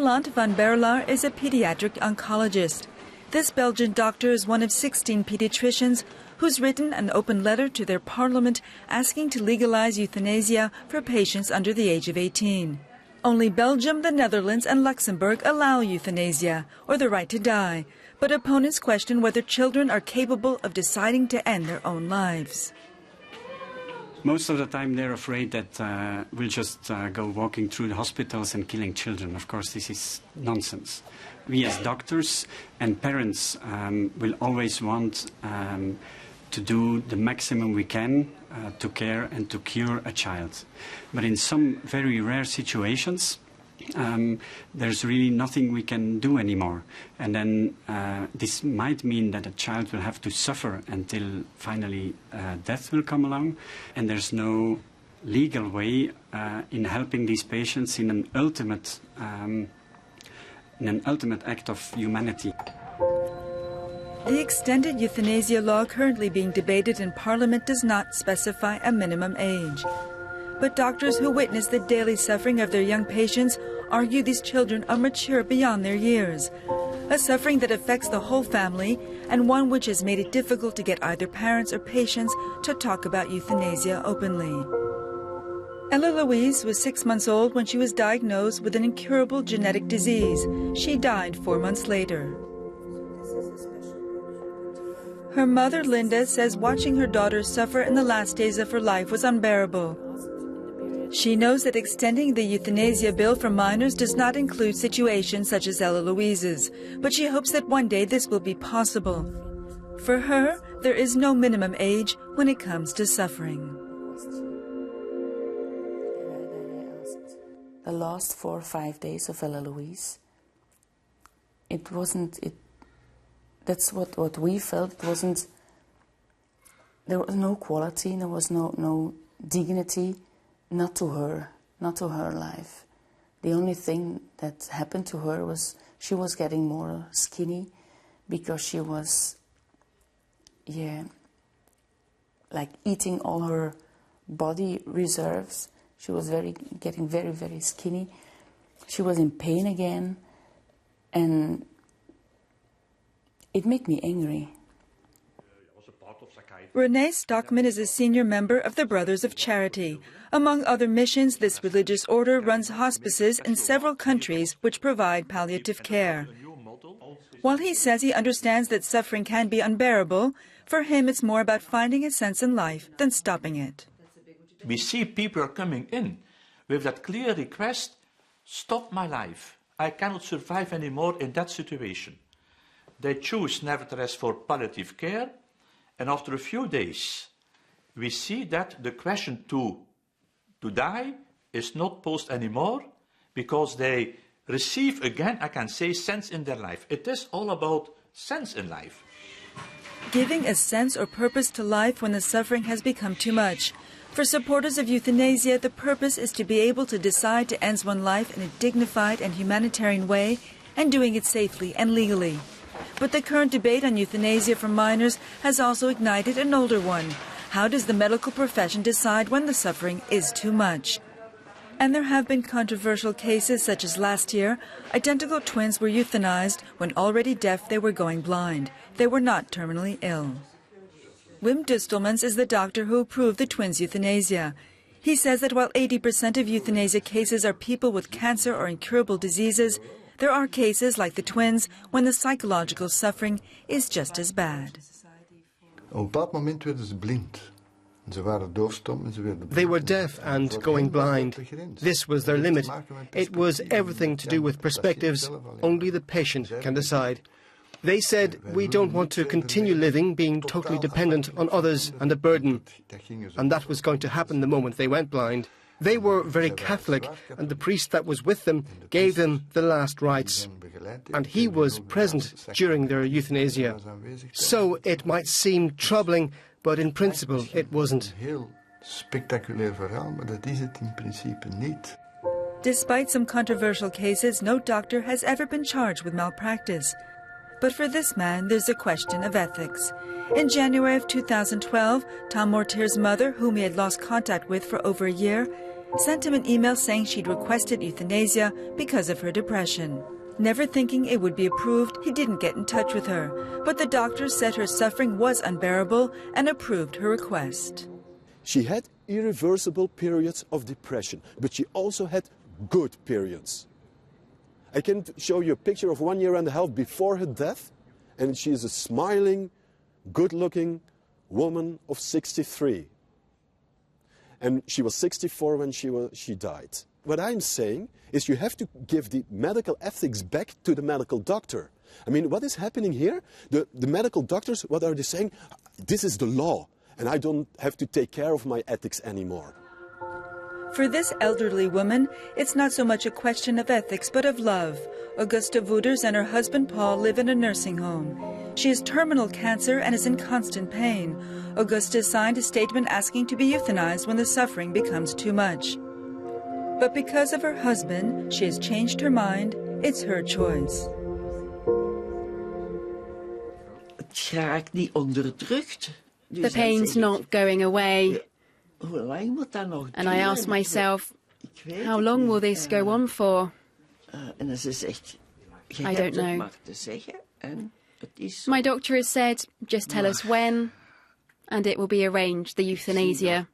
Roland van Berlaer is a pediatric oncologist. This Belgian doctor is one of 16 pediatricians who's written an open letter to their parliament asking to legalize euthanasia for patients under the age of 18. Only Belgium, the Netherlands and Luxembourg allow euthanasia, or the right to die, but opponents question whether children are capable of deciding to end their own lives. Most of the time they're afraid that we'll just go walking through the hospitals and killing children. Of course, this is nonsense. We as doctors and parents will always want to do the maximum we can to care and to cure a child. But in some very rare situations, there's really nothing we can do anymore. And then this might mean that a child will have to suffer until finally death will come along. And there's no legal way in helping these patients in an ultimate act of humanity. The extended euthanasia law currently being debated in Parliament does not specify a minimum age. But doctors who witness the daily suffering of their young patients argue these children are mature beyond their years. A suffering that affects the whole family and one which has made it difficult to get either parents or patients to talk about euthanasia openly. Ella Louise was 6 months old when she was diagnosed with an incurable genetic disease. She died 4 months later. Her mother, Linda, says watching her daughter suffer in the last days of her life was unbearable. She knows that extending the euthanasia bill for minors does not include situations such as Ella Louise's, but she hopes that one day this will be possible. For her, there is no minimum age when it comes to suffering. The last 4 or 5 days of Ella Louise, that's what we felt. It wasn't, there was no quality, there was no dignity, not to her life. The only thing that happened to her was she was getting more skinny because she was, like eating all her body reserves. She was getting very, very skinny. She was in pain again, and it made me angry. Renee Stockman is a senior member of the Brothers of Charity. Among other missions, this religious order runs hospices in several countries which provide palliative care. While he says he understands that suffering can be unbearable, for him it's more about finding a sense in life than stopping it. We see people are coming in with that clear request, stop my life. I cannot survive anymore in that situation. They choose, nevertheless, for palliative care, and after a few days, we see that the question to die is not posed anymore, because they receive again, I can say, sense in their life. It is all about sense in life. Giving a sense or purpose to life when the suffering has become too much. For supporters of euthanasia, the purpose is to be able to decide to end one's life in a dignified and humanitarian way, and doing it safely and legally. But the current debate on euthanasia for minors has also ignited an older one. How does the medical profession decide when the suffering is too much? And there have been controversial cases, such as last year, identical twins were euthanized when already deaf they were going blind. They were not terminally ill. Wim Dustelmans is the doctor who approved the twins' euthanasia. He says that while 80% of euthanasia cases are people with cancer or incurable diseases, there are cases like the twins when the psychological suffering is just as bad. They were deaf and going blind. This was their limit. It was everything to do with perspectives. Only the patient can decide. They said, we don't want to continue living being totally dependent on others and a burden. And that was going to happen the moment they went blind. They were very Catholic, and the priest that was with them gave them the last rites. And he was present during their euthanasia. So it might seem troubling, but in principle it wasn't. Despite some controversial cases, no doctor has ever been charged with malpractice. But for this man, there's a question of ethics. In January of 2012, Tom Mortier's mother, whom he had lost contact with for over a year, sent him an email saying she'd requested euthanasia because of her depression. Never thinking it would be approved, he didn't get in touch with her, but the doctor said her suffering was unbearable and approved her request. She had irreversible periods of depression, but she also had good periods. I can show you a picture of 1 year and a half before her death, and she is a smiling, good-looking woman of 63. And she was 64 when she died. What I'm saying is you have to give the medical ethics back to the medical doctor. I mean, what is happening here? The medical doctors, what are they saying? This is the law, and I don't have to take care of my ethics anymore. For this elderly woman, it's not so much a question of ethics, but of love. Augusta Wouters and her husband Paul live in a nursing home. She has terminal cancer and is in constant pain. Augusta signed a statement asking to be euthanized when the suffering becomes too much. But because of her husband, she has changed her mind. It's her choice. The pain's not going away. And I ask myself, how long will this go on for? I don't know. My doctor has said, just tell us when, and it will be arranged, the euthanasia.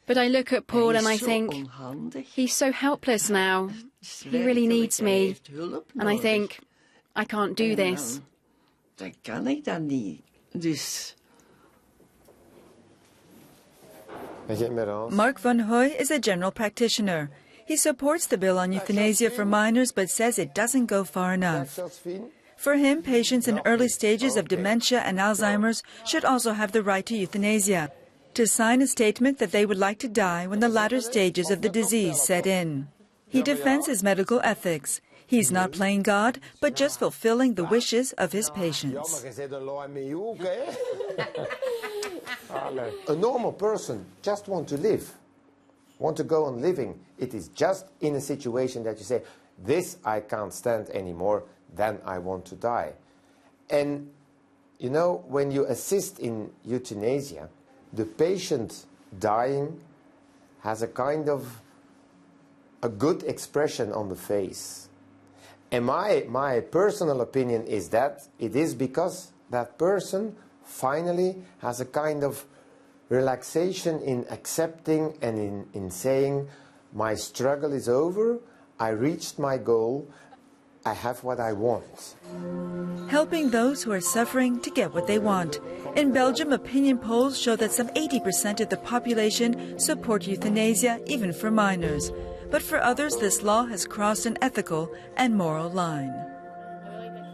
But I look at Paul and I think, he's so helpless now. He really needs me. And I think, I can't do this. Mark van Hooy is a general practitioner. He supports the bill on euthanasia for minors but says it doesn't go far enough. For him, patients in early stages of dementia and Alzheimer's should also have the right to euthanasia, to sign a statement that they would like to die when the latter stages of the disease set in. He defends his medical ethics. He's not playing God, but just fulfilling the wishes of his patients. A normal person just wants to live, want to go on living. It is just in a situation that you say, this I can't stand anymore, then I want to die. And, you know, when you assist in euthanasia, the patient dying has a kind of a good expression on the face. And my personal opinion is that it is because that person finally has a kind of relaxation in accepting and in saying, my struggle is over, I reached my goal, I have what I want. Helping those who are suffering to get what they want. In Belgium, opinion polls show that some 80% of the population support euthanasia, even for minors. But for others, this law has crossed an ethical and moral line.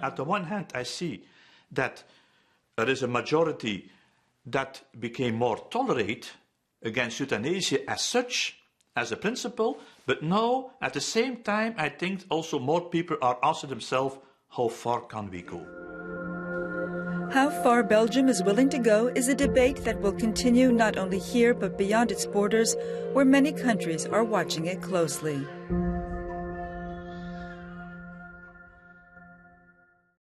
At the one hand, I see that there is a majority that became more tolerant against euthanasia as such, as a principle, but now, at the same time, I think also more people are asking themselves, how far can we go? How far Belgium is willing to go is a debate that will continue not only here but beyond its borders, where many countries are watching it closely.